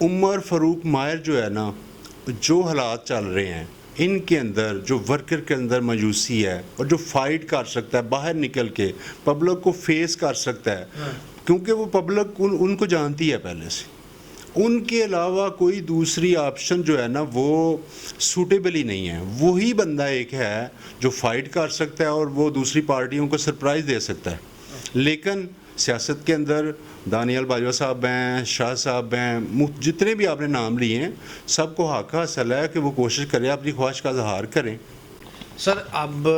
عمر فاروق ماہر جو ہے نا، جو حالات چل رہے ہیں ان کے اندر، جو ورکر کے اندر مایوسی ہے اور جو فائٹ کر سکتا ہے باہر نکل کے، پبلک کو فیس کر سکتا ہے، کیونکہ وہ پبلک ان کو جانتی ہے پہلے سے، ان کے علاوہ کوئی دوسری آپشن جو ہے نا وہ سوٹیبل ہی نہیں ہے. وہی بندہ ایک ہے جو فائٹ کر سکتا ہے اور وہ دوسری پارٹیوں کو سرپرائز دے سکتا ہے. لیکن سیاست کے اندر دانیال باجوہ صاحب ہیں، شاہ صاحب ہیں، جتنے بھی آپ نے نام لیے ہیں، سب کو حق حاصل ہے کہ وہ کوشش کریں، اپنی خواہش کا اظہار کریں. سر اب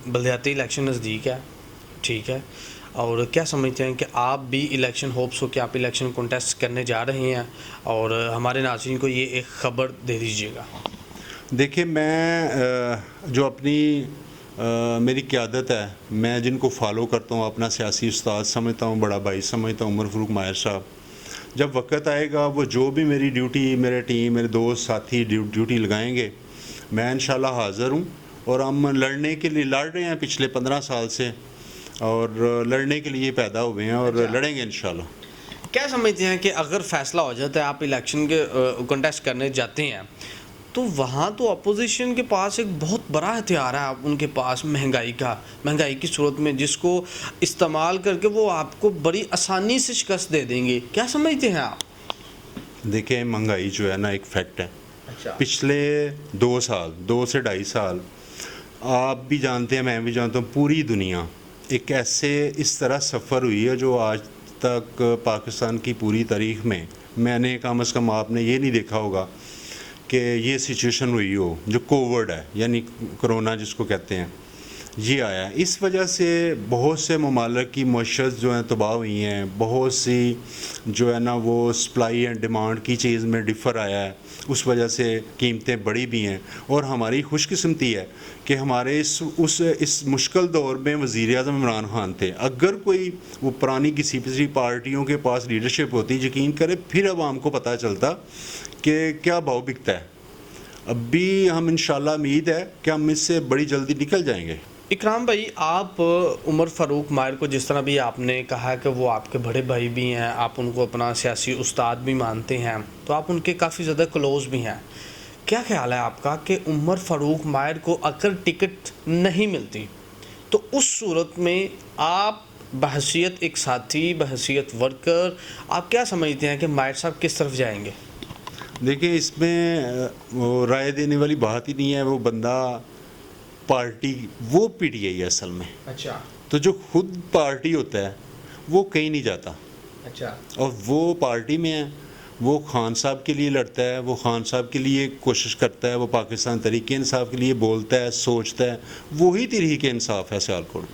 بلدیاتی الیکشن نزدیک ہے، ٹھیک ہے، اور کیا سمجھتے ہیں کہ آپ بھی الیکشن ہوپس ہو کہ آپ الیکشن کنٹیسٹ کرنے جا رہے ہیں، اور ہمارے ناظرین کو یہ ایک خبر دے دیجیے گا. دیکھیں، میں جو اپنی میری قیادت ہے، میں جن کو فالو کرتا ہوں، اپنا سیاسی استاد سمجھتا ہوں، بڑا بھائی سمجھتا ہوں عمر فاروق ماہر صاحب. جب وقت آئے گا وہ جو بھی میری ڈیوٹی، میرے ٹیم، میرے دوست ساتھی ڈیوٹی لگائیں گے، میں انشاءاللہ حاضر ہوں. اور ہم لڑنے کے لیے لڑ رہے ہیں پچھلے 15 سال سے، اور لڑنے کے لیے پیدا ہوئے ہیں اور لڑیں گے انشاءاللہ. کیا سمجھتے ہیں کہ اگر فیصلہ ہو جاتا ہے آپ الیکشن کے کنٹیسٹ کرنے جاتے ہیں، تو وہاں تو اپوزیشن کے پاس ایک بہت بڑا ہتھیار ہے ان کے پاس، مہنگائی کی صورت میں، جس کو استعمال کر کے وہ آپ کو بڑی آسانی سے شکست دے دیں گے. کیا سمجھتے ہیں آپ؟ دیکھیں، مہنگائی جو ہے نا ایک فیکٹ ہے. اچھا. پچھلے 2 سے 2.5 سال آپ بھی جانتے ہیں، میں بھی جانتا ہوں، پوری دنیا ایک اس طرح سفر ہوئی ہے جو آج تک پاکستان کی پوری تاریخ میں نے کم از کم آپ نے یہ نہیں دیکھا ہوگا کہ یہ سچویشن ہوئی ہو. جو کووڈ ہے، یعنی کرونا جس کو کہتے ہیں، یہ آیا ہے. اس وجہ سے بہت سے ممالک کی معیشت جو ہیں تباہ ہوئی ہیں، بہت سی جو ہے نا وہ سپلائی اینڈ ڈیمانڈ کی چیز میں ڈفر آیا ہے، اس وجہ سے قیمتیں بڑھی بھی ہیں. اور ہماری خوش قسمتی ہے کہ ہمارے اس مشکل دور میں وزیر اعظم عمران خان تھے. اگر کوئی وہ پرانی کسی پارٹیوں کے پاس لیڈرشپ ہوتی، یقین کرے پھر عوام کو پتہ چلتا کہ کیا بھاؤ بکتا ہے. اب بھی ہم انشاءاللہ امید ہے کہ ہم اس سے بڑی جلدی نکل جائیں گے. اکرام بھائی، آپ عمر فاروق ماہر کو جس طرح بھی آپ نے کہا کہ وہ آپ کے بڑے بھائی بھی ہیں، آپ ان کو اپنا سیاسی استاد بھی مانتے ہیں، تو آپ ان کے کافی زیادہ کلوز بھی ہیں. کیا خیال ہے آپ کا کہ عمر فاروق ماہر کو اگر ٹکٹ نہیں ملتی تو اس صورت میں آپ بحیثیت ایک ساتھی، بحیثیت ورکر، آپ کیا سمجھتے ہیں کہ ماہر صاحب کس طرف جائیں گے؟ دیکھیں، اس میں وہ رائے دینے والی بات ہی نہیں ہے. وہ بندہ پارٹی، وہ پی ٹی آئی ہے اصل میں. اچھا. تو جو خود پارٹی ہوتا ہے وہ کہیں نہیں جاتا. اچھا. اور وہ پارٹی میں ہے، وہ خان صاحب کے لیے لڑتا ہے، وہ خان صاحب کے لیے کوشش کرتا ہے، وہ پاکستان تحریک انصاف کے لیے بولتا ہے، سوچتا ہے. وہی تحریک انصاف ہے سیالکوٹ.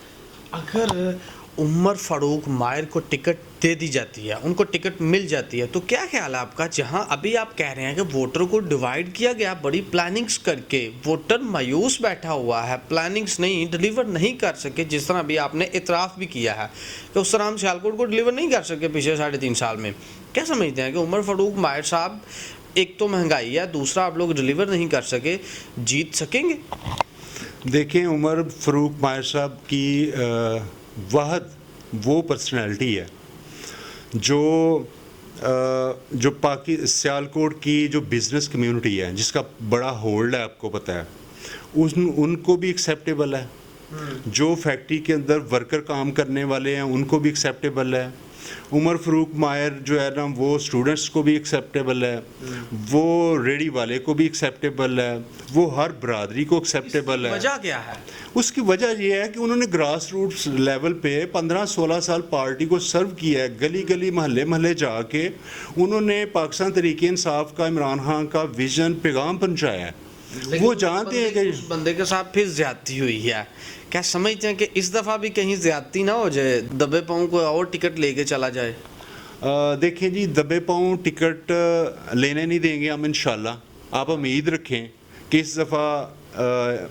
اگر عمر فاروق ماہر کو ٹکٹ دے دی جاتی ہے، ان کو ٹکٹ مل جاتی ہے، تو کیا خیال ہے آپ کا؟ جہاں ابھی آپ کہہ رہے ہیں کہ ووٹر کو ڈیوائیڈ کیا گیا بڑی پلاننگز کر کے، ووٹر مایوس بیٹھا ہوا ہے، پلاننگز نہیں ڈیلیور نہیں کر سکے، جس طرح ابھی آپ نے اعتراف بھی کیا ہے کہ اس طرح ہم سیالکوٹ کو ڈیلیور نہیں کر سکے پچھلے 3.5 سال میں. کیا سمجھتے ہیں کہ عمر فاروق ماہر صاحب، ایک تو مہنگائی ہے، دوسرا آپ لوگ ڈیلیور نہیں کر سکے، جیت سکیں گے؟ دیکھیں، عمر فاروق ماہر صاحب کی واحد وہ پرسنالٹی ہے جو سیالکوٹ کی جو بزنس کمیونٹی ہے، جس کا بڑا ہولڈ ہے، آپ کو پتہ ہے، ان کو بھی ایکسیپٹیبل ہے. جو فیکٹری کے اندر ورکر کام کرنے والے ہیں ان کو بھی ایکسیپٹیبل ہے. عمر فاروق ماہر جو ہے نا وہ اسٹوڈنٹس کو بھی ایکسیپٹیبل ہے، وہ ریڈی والے کو بھی ایکسیپٹیبل ہے، وہ ہر برادری کو ایکسیپٹیبل ہے. وجہ کیا ہے؟ اس کی وجہ یہ ہے کہ انہوں نے گراس روٹس لیول پہ 15-16 سال پارٹی کو سرو کیا ہے. گلی گلی محلے محلے جا کے انہوں نے پاکستان تحریک انصاف کا، عمران خان کا ویژن، پیغام پہنچایا ہے. وہ جانتے ہیں کہ اس بندے کے ساتھ پھر زیادتی ہوئی ہے. کیا سمجھتے ہیں کہ اس دفعہ بھی کہیں زیادتی نہ ہو جائے، دبے پاؤں کو اور ٹکٹ لے کے چلا جائے؟ دیکھیں جی، دبے پاؤں ٹکٹ لینے نہیں دیں گے ہم انشاءاللہ. آپ امید رکھیں کہ اس دفعہ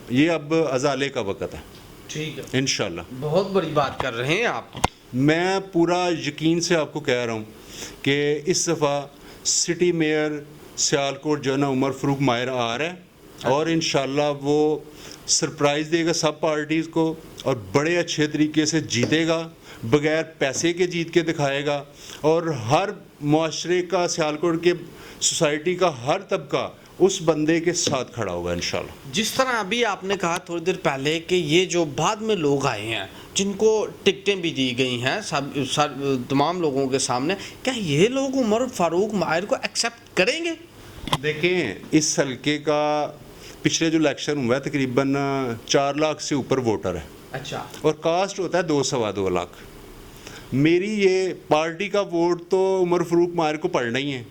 یہ اب ازالے کا وقت ہے. ٹھیک ہے، انشاءاللہ. بہت بڑی بات کر رہے ہیں آپ. میں پورا یقین سے آپ کو کہہ رہا ہوں کہ اس دفعہ سٹی میئر سیالکوٹ جو ہے نا عمر فاروق ماہر آ رہا ہے، اور انشاءاللہ وہ سرپرائز دے گا سب پارٹیز کو، اور بڑے اچھے طریقے سے جیتے گا. بغیر پیسے کے جیت کے دکھائے گا، اور ہر معاشرے کا، سیالکوٹ کے سوسائٹی کا ہر طبقہ اس بندے کے ساتھ کھڑا ہوگا انشاءاللہ۔ جس طرح ابھی آپ نے کہا تھوڑی دیر پہلے کہ یہ جو بعد میں لوگ آئے ہیں جن کو ٹکٹیں بھی دی گئی ہیں تمام لوگوں کے سامنے، کیا یہ لوگ عمر فاروق ماہر کو ایکسیپٹ کریں گے؟ دیکھیں، اس حلقے کا پچھلے جو الیکشن ہوا ہے تقریباً 4 لاکھ سے اوپر ووٹر ہے، اچھا، اور کاسٹ ہوتا ہے 2.25 لاکھ۔ میری یہ پارٹی کا ووٹ تو عمر فاروق ماہر کو پڑنا ہی ہے،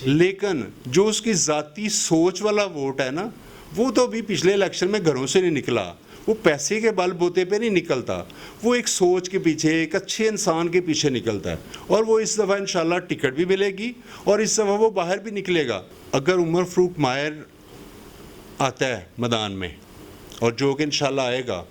لیکن جو اس کی ذاتی سوچ والا ووٹ ہے نا، وہ تو ابھی پچھلے الیکشن میں گھروں سے نہیں نکلا، وہ پیسے کے بل بوتے پہ نہیں نکلتا، وہ ایک سوچ کے پیچھے، ایک اچھے انسان کے پیچھے نکلتا ہے، اور وہ اس دفعہ انشاءاللہ ٹکٹ بھی ملے گی، اور اس دفعہ وہ باہر بھی نکلے گا۔ اگر عمر فاروق ماہر آتا ہے میدان میں، اور جو کہ انشاءاللہ آئے گا،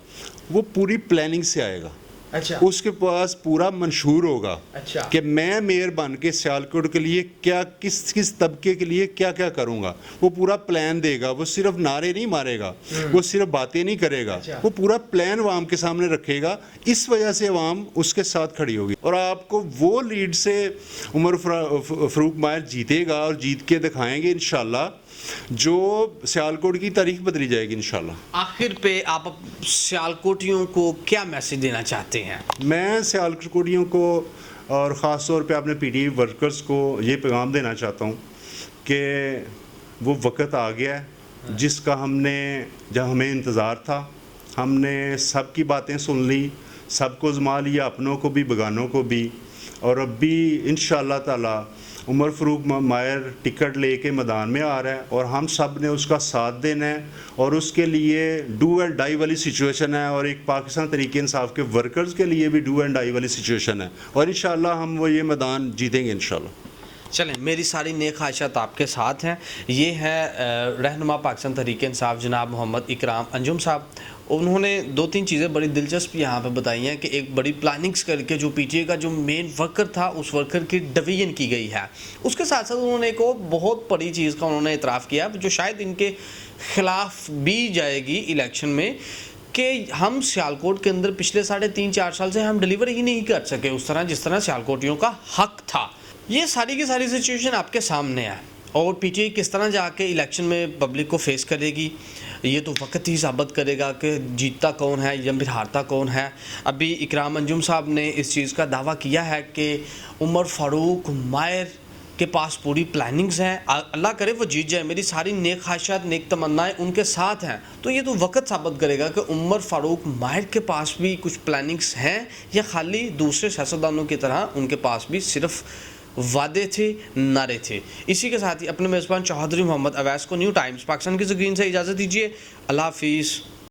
وہ پوری پلاننگ سے آئے گا، اچھا، اس کے پاس پورا منشور ہوگا اچھا، کہ میں میئر بن کے سیالکوٹ کے لیے کیا، کس طبقے کے لیے کیا کیا کروں گا، وہ پورا پلان دے گا، وہ صرف نعرے نہیں مارے گا، وہ صرف باتیں نہیں کرے گا، وہ پورا پلان عوام کے سامنے رکھے گا، اس وجہ سے عوام اس کے ساتھ کھڑی ہوگی، اور آپ کو وہ لیڈ سے عمر فاروق ماہر جیتے گا، اور جیت کے دکھائیں گے انشاءاللہ، جو سیالکوٹ کی تاریخ بدلی جائے گی انشاءاللہ۔ آخر پہ آپ سیالکوٹیوں کو کیا میسج دینا چاہتے ہیں؟ میں سیالکوٹیوں کو، اور خاص طور پہ اپنے پی ٹی ورکرز کو یہ پیغام دینا چاہتا ہوں کہ وہ وقت آ گیا ہے جس کا جب ہمیں انتظار تھا، ہم نے سب کی باتیں سن لی، سب کو آزما لیا، اپنوں کو بھی بگانوں کو بھی، اور اب بھی انشاءاللہ تعالی عمر فاروق ماہر ٹکٹ لے کے میدان میں آ رہا ہے، اور ہم سب نے اس کا ساتھ دینا ہے، اور اس کے لیے ڈو اینڈ ڈائی والی سچویشن ہے، اور ایک پاکستان تحریک انصاف کے ورکرز کے لیے بھی ڈو اینڈ ڈائی والی سچویشن ہے، اور انشاءاللہ ہم وہ یہ میدان جیتیں گے انشاءاللہ۔ چلیں، میری ساری نیک خواہشات آپ کے ساتھ ہیں۔ یہ ہے رہنما پاکستان تحریک انصاف جناب محمد اکرام انجم صاحب۔ انہوں نے 2-3 چیزیں بڑی دلچسپ یہاں پہ بتائی ہیں کہ ایک بڑی پلاننگز کر کے جو پی ٹی اے کا جو مین ورکر تھا، اس ورکر کی ڈویژن کی گئی ہے۔ اس کے ساتھ ساتھ انہوں نے ایک اور بہت بڑی چیز کا انہوں نے اعتراف کیا جو شاید ان کے خلاف بھی جائے گی الیکشن میں، کہ ہم سیالکوٹ کے اندر پچھلے 3.5-4 سال سے ہم ڈیلیور ہی نہیں کر سکے اس طرح جس طرح سیالکوٹیوں کا حق تھا۔ یہ ساری کی ساری سچویشن آپ کے سامنے ہے، اور پی ٹی اے کس طرح جا کے الیکشن میں پبلک کو فیس کرے گی، یہ تو وقت ہی ثابت کرے گا کہ جیتتا کون ہے یا پھر ہارتا کون ہے۔ ابھی اکرام انجم صاحب نے اس چیز کا دعویٰ کیا ہے کہ عمر فاروق ماہر کے پاس پوری پلاننگز ہیں، اللہ کرے وہ جیت جائے، میری ساری نیک خواہشات، نیک تمنائیں ان کے ساتھ ہیں، تو یہ تو وقت ثابت کرے گا کہ عمر فاروق ماہر کے پاس بھی کچھ پلاننگز ہیں یا خالی دوسرے سیاستدانوں کی طرح ان کے پاس بھی صرف وعدے تھے، نعرے تھے۔ اسی کے ساتھ ہی اپنے میزبان چوہدری محمد اویس کو نیو ٹائمز پاکستان کی سکرین سے اجازت دیجیے۔ اللہ حافظ۔